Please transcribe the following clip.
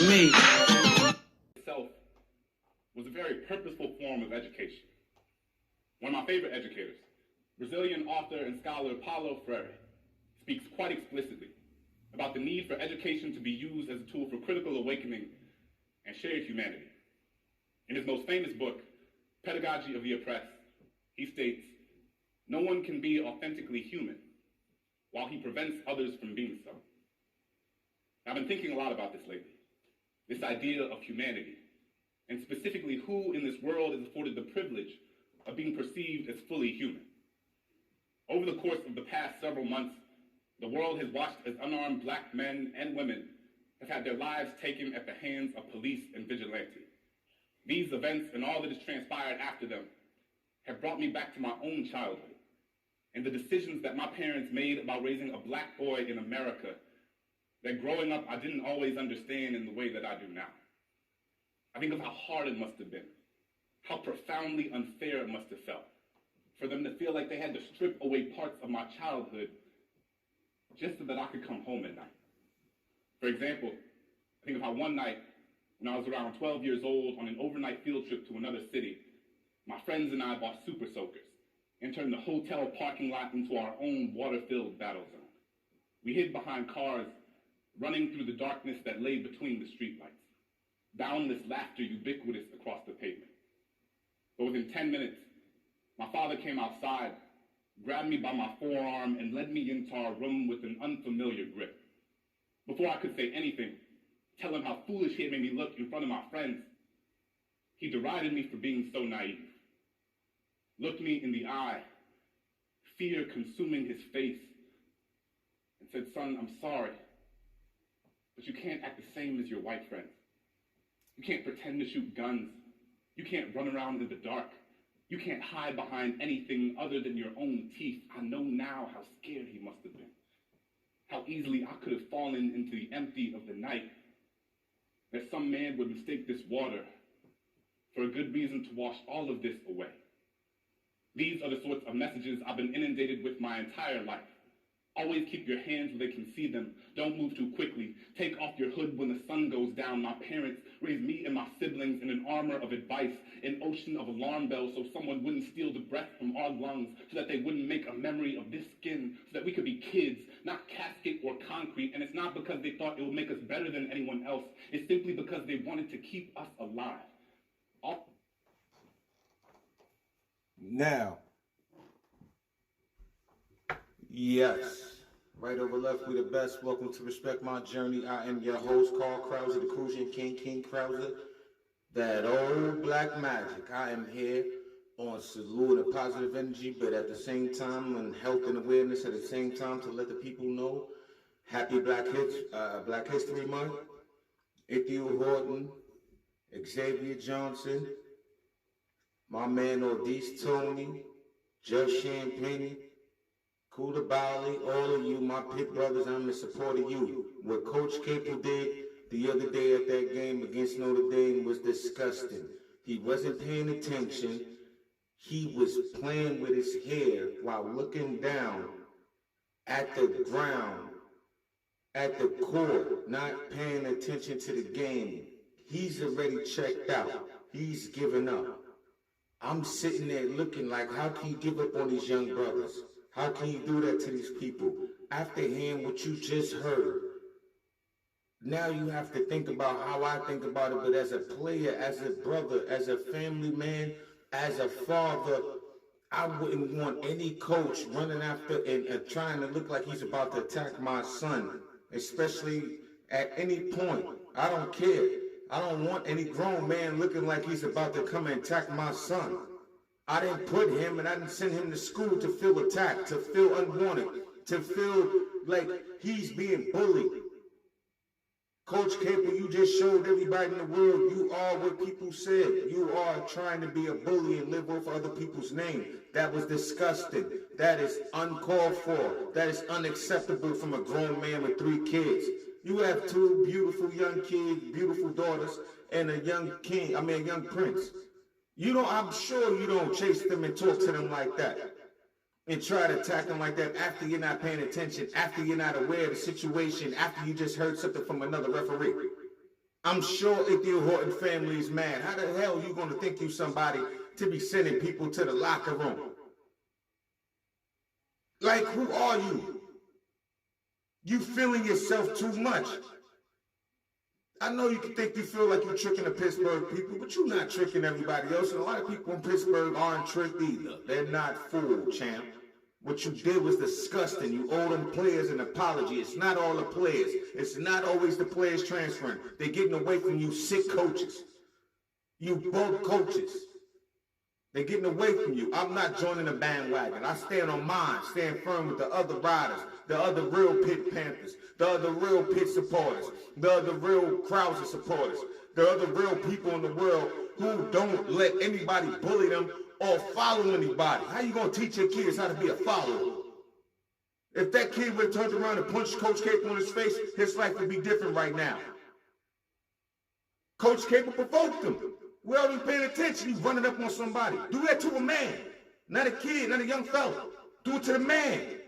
me. Itself was a very purposeful form of education. One of my favorite educators, Brazilian author and scholar Paulo Freire, speaks quite explicitly about the need for education to be used as a tool for critical awakening and shared humanity. In his most famous book, Pedagogy of the Oppressed, he states, "No one can be authentically human while he prevents others from being so." I've been thinking a lot about this lately, this idea of humanity, and specifically who in this world is afforded the privilege of being perceived as fully human. Over the course of the past several months, the world has watched as unarmed black men and women have had their lives taken at the hands of police and vigilantes. These events and all that has transpired after them have brought me back to my own childhood and the decisions that my parents made about raising a black boy in America that growing up I didn't always understand in the way that I do now. I think of how hard it must have been, how profoundly unfair it must have felt for them to feel like they had to strip away parts of my childhood just so that I could come home at night. For example, I think of how one night when I was around 12 years old on an overnight field trip to another city, my friends and I bought super soakers and turned the hotel parking lot into our own water-filled battle zone. We hid behind cars, running through the darkness that lay between the streetlights. Boundless laughter ubiquitous across the pavement. But within 10 minutes, my father came outside, grabbed me by my forearm, and led me into our room with an unfamiliar grip. Before I could say anything, tell him how foolish he had made me look in front of my friends, he derided me for being so naive. Looked me in the eye, fear consuming his face, and said, "Son, I'm sorry, but you can't act the same as your white friends. You can't pretend to shoot guns. You can't run around in the dark. You can't hide behind anything other than your own teeth." I know now how scared he must have been. How easily I could have fallen into the empty of the night. That some man would mistake this water for a good reason to wash all of this away. These are the sorts of messages I've been inundated with my entire life. Always keep your hands where they can see them. Don't move too quickly. Take off your hood when the sun goes down. My parents raised me and my siblings in an armor of advice, an ocean of alarm bells so someone wouldn't steal the breath from our lungs, so that they wouldn't make a memory of this skin, so that we could be kids, not casket or concrete. And it's not because they thought it would make us better than anyone else. It's simply because they wanted to keep us alive. Now, yes, right over left, we the best. Welcome to Respect My Journey. I am your host, Carl Krause, the Crucian King, King Krause, that old black magic. I am here on salute and positive energy, but at the same time, on health and awareness at the same time, to let the people know, happy Black History Month. Ithiel Horton, Xavier Johnson, my man Odise Tony, Judge Champagne, Kuda Bali, all of you, my Pitt brothers, I'm in support of you. What Coach Capel did the other day at that game against Notre Dame was disgusting. He wasn't paying attention. He was playing with his hair while looking down at the ground, at the court, not paying attention to the game. He's already checked out. He's given up. I'm sitting there looking like, how can you give up on these young brothers? How can you do that to these people? After hearing what you just heard, now you have to think about how I think about it, but as a player, as a brother, as a family man, as a father, I wouldn't want any coach running after and trying to look like he's about to attack my son, especially at any point. I don't care. I don't want any grown man looking like he's about to come and attack my son. I didn't put him and I didn't send him to school to feel attacked, to feel unwanted, to feel like he's being bullied. Coach Capel, you just showed everybody in the world you are what people said. You are trying to be a bully and live off other people's name. That was disgusting. That is uncalled for. That is unacceptable from a grown man with 3 kids. You have 2 beautiful young kids, beautiful daughters, and a young prince. I'm sure you don't chase them and talk to them like that and try to attack them like that after you're not paying attention, after you're not aware of the situation, after you just heard something from another referee. I'm sure Ithiel Horton family is mad. How the hell are you going to think you somebody to be sending people to the locker room? Like, who are you? You feeling yourself too much. I know you can think you feel like you're tricking the Pittsburgh people, but you're not tricking everybody else. And a lot of people in Pittsburgh aren't tricked either. They're not fooled, champ. What you did was disgusting. You owe them players an apology. It's not all the players. It's not always the players transferring. They're getting away from you sick coaches. You both coaches. They're getting away from you. I'm not joining the bandwagon. I stand on mine, stand firm with the other riders, the other real Pitt Panthers, the other real Pitt supporters, the other real Krause supporters, the other real people in the world who don't let anybody bully them or follow anybody. How you gonna teach your kids how to be a follower? If that kid would have turned around and punched Coach Capel in his face, his life would be different right now. Coach Capel provoked him. We already paying attention. He's running up on somebody. Do that to a man, not a kid, not a young fella. Do it to the man.